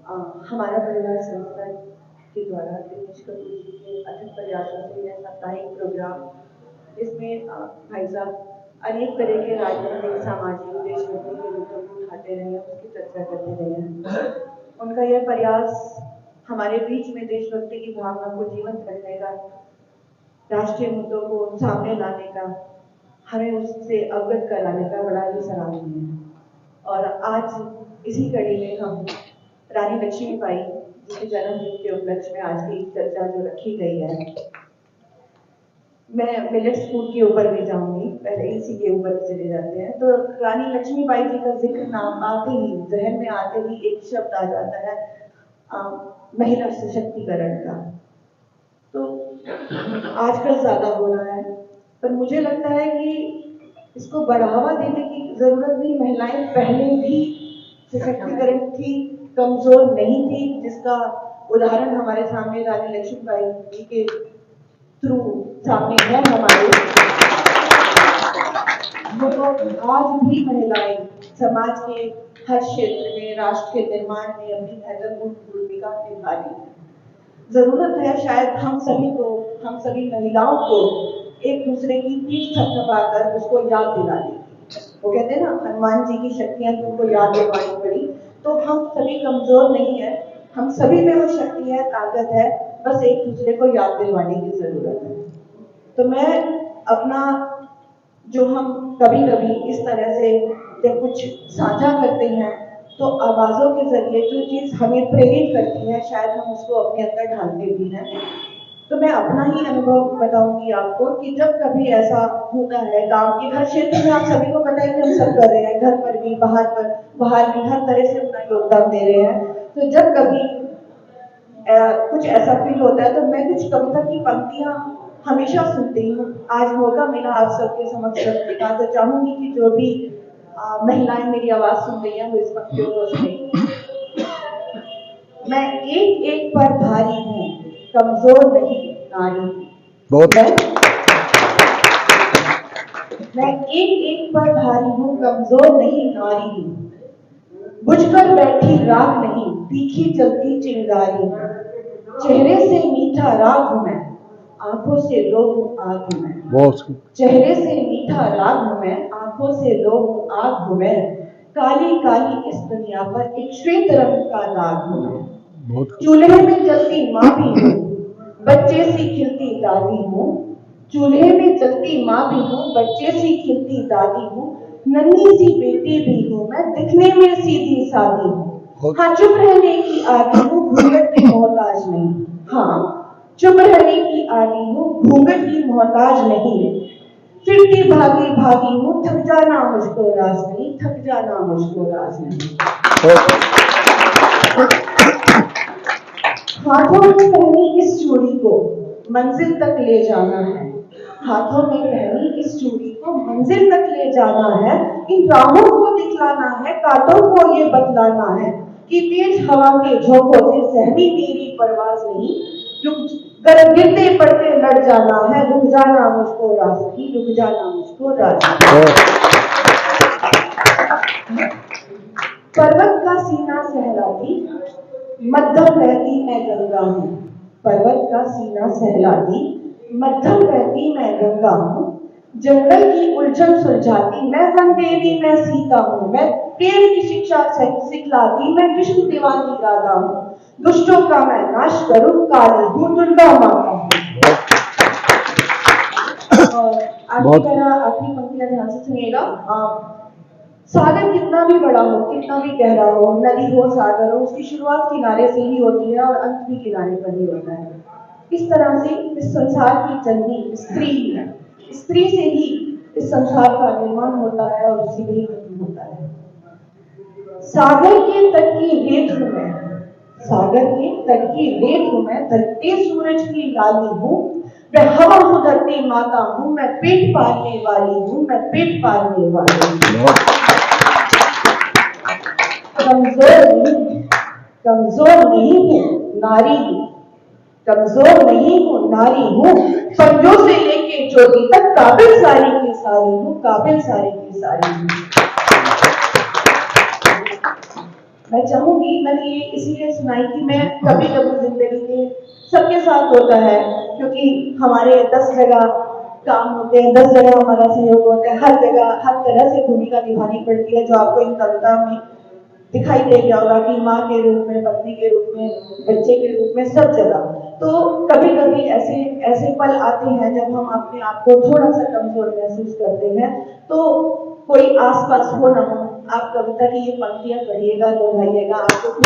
हमारा परिवार संस्था के द्वारा दिनेश कपूर जी के अथक प्रयासों से यह साप्ताहिक प्रोग्राम, इसमें भाई साहब अनेक तरह के राजनीतिक, सामाजिक, देशभक्ति के मुद्दों को उठाते रहे हैं, उसकी चर्चा करते रहे हैं। उनका यह प्रयास हमारे बीच में देशभक्ति की भावना को जीवंत रखने का, राष्ट्रीय मुद्दों को सामने लाने का, हमें उससे अवगत कराने का बड़ा ही सराहनीय है। और आज इसी कड़ी में हम रानी लक्ष्मीबाई जी के जन्मदिन के उपलक्ष्य में आज की चर्चा जो रखी गई है, मैं मिलेट्स फूड के ऊपर भी जाऊंगी, पहले इसी के ऊपर चले जाते हैं। तो रानी लक्ष्मीबाई जी का जिक्र नाम आते ही, जहन में आते ही एक शब्द आ जाता है, महिला सशक्तिकरण का। तो आजकल ज्यादा हो रहा है, पर मुझे लगता है कि इसको बढ़ावा देने की जरूरत नहीं। महिलाएं पहले भी सशक्तिकरण थी, कमजोर नहीं थी, जिसका उदाहरण हमारे सामने रानी लक्ष्मीबाई जी के थ्रू सामने है हमारे। आज भी महिलाएं समाज के हर क्षेत्र में, राष्ट्र के निर्माण में अपनी महत्वपूर्ण भूमिका निभा रही है। जरूरत है शायद हम सभी महिलाओं को एक दूसरे की पीठ थपथपाकर उसको याद दिलाने की। वो कहते हैं ना, हनुमान जी की शक्तियां तुमको याद दिलवानी पड़ी। तो हम सभी कमजोर नहीं है, हम सभी में वो शक्ति है, ताकत है, बस एक दूसरे को याद दिलवाने की जरूरत है। तो मैं अपना, जो हम कभी कभी इस तरह से जब कुछ साझा करते हैं तो आवाजों के जरिए जो चीज हमें प्रेरित करती है, शायद हम उसको अपने अंदर ढालते भी हैं। तो मैं अपना ही अनुभव बताऊंगी आपको कि जब कभी ऐसा होता है, गांव के हर क्षेत्र में आप सभी को पता है कि हम सब कर रहे हैं, घर पर भी, बाहर भी हर तरह से अपना योगदान दे रहे हैं। तो जब कभी कुछ ऐसा फील होता है तो मैं कुछ कविता की पंक्तियां हमेशा सुनती हूँ। आज मौका मिला आप सबके समक्ष रखने का, तो चाहूंगी कि जो भी महिलाएं मेरी आवाज सुन रही हैं वो इस पंक्तियों को सुने। मैं एक एक पर भारी हूँ, कमजोर नहीं नारी। मैं एक एक पर भारी हूँ, कमजोर नहीं नारी हूँ। बुझकर बैठी राख नहीं, तीखी जलती चिंगारी। चेहरे से मीठा राग हूँ मैं, आंखों से लो हूँ आग हूँ मैं। चेहरे से मीठा राग हूँ मैं, आंखों से लो हूँ आग हूँ मैं। काली काली इस दुनिया पर एक श्वेत रंग का दाग हूँ मैं। चूल्हे में जलती माँ भी हूँ, बच्चे सी खिलती दादी हूँ। चूल्हे में जलती माँ भी हूँ, बच्चे सी खिलती दादी हूँ। नन्ही सी बेटी भी हूँ मैं, दिखने में सीधी सादी हूँ। हाँ, चुप रहने की आदि हूँ, घूंघट की मोहताज नहीं। हाँ, चुप रहने की आदि हूँ, घूंघट की मोहताज नहीं। फिरती भागी भागी हूँ, थक जाना मुझको राज नहीं, थक जाना मुझको राज नहीं। हाथों में पहनी इस चूड़ी को मंजिल तक ले जाना है। हाथों में पहनी इस चूड़ी को मंजिल तक ले जाना है। इन राहों को दिखलाना है, कांटों को ये बतलाना है कि तेज हवा के झोंकों से सहमी मेरी परवाज नहीं। रुक गिरते पड़ते लड़ जाना है, रुक जाना मुझको राज नहीं, रुक जाना मुझको राज नहीं। पर्वत का सीना सहलाती, मध्यम रहती मैं गंगा हूँ। पर्वत का सीना सहलाती, मध्यम रहती मैं गंगा हूँ। जंगल की उलझन सुलझाती मैं वन देवी मैं सीता हूँ। मैं प्रेम की शिक्षा सिखलाती मैं विष्णु दीवानी राधा हूँ। दुष्टों का मैं नाश करूँ, काली हूँ दुर्गा माता हूँ। और आखिरी पंक्तियां ध्यान से सुनिएगा। सागर कितना भी बड़ा हो, कितना भी गहरा हो, नदी हो, सागर हो, उसकी शुरुआत किनारे से ही होती है और अंत भी किनारे पर ही होता है। इस तरह से इस संसार की जननी स्त्री है, स्त्री से ही इस संसार का निर्माण होता है और उसी में ही खत्म होता है। सागर के तट की रेत हूँ मैं, सागर के तट की रेत हूँ मैं, ढलते सूरज की लाली हूँ। मैं हवा हूँ, धरती माता हूँ, मैं पेट पालने वाली हूँ, मैं पेट पालने वाली हूँ। कमजोर नहीं हूँ नारी हूँ, कमजोर नहीं हूँ नारी हूँ। पंजों से लेके चोटी तक काबिल सारी की सारी हूँ, काबिल सारी की सारी हूँ। मैं चाहूंगी, मैंने ये इसलिए सुनाई कि मैं कभी कभी जिंदगी के सबके साथ होता है, क्योंकि हमारे 10 जगह काम होते हैं, 10 जगह हमारा सहयोग होता है, हर जगह हर तरह से भूमिका निभानी पड़ती है, जो आपको इन कविता में दिखाई दे गया होगा कि माँ के रूप में, पत्नी के रूप में, बच्चे के रूप में, सब जगह। तो कभी कभी ऐसे ऐसे पल आते हैं जब हम अपने आप को थोड़ा सा कमजोर महसूस करते हैं। तो कोई आसपास हो ना हो, आप कविता की ये पंक्तियां पढ़िएगा, दोहराइएगा, आपको खुद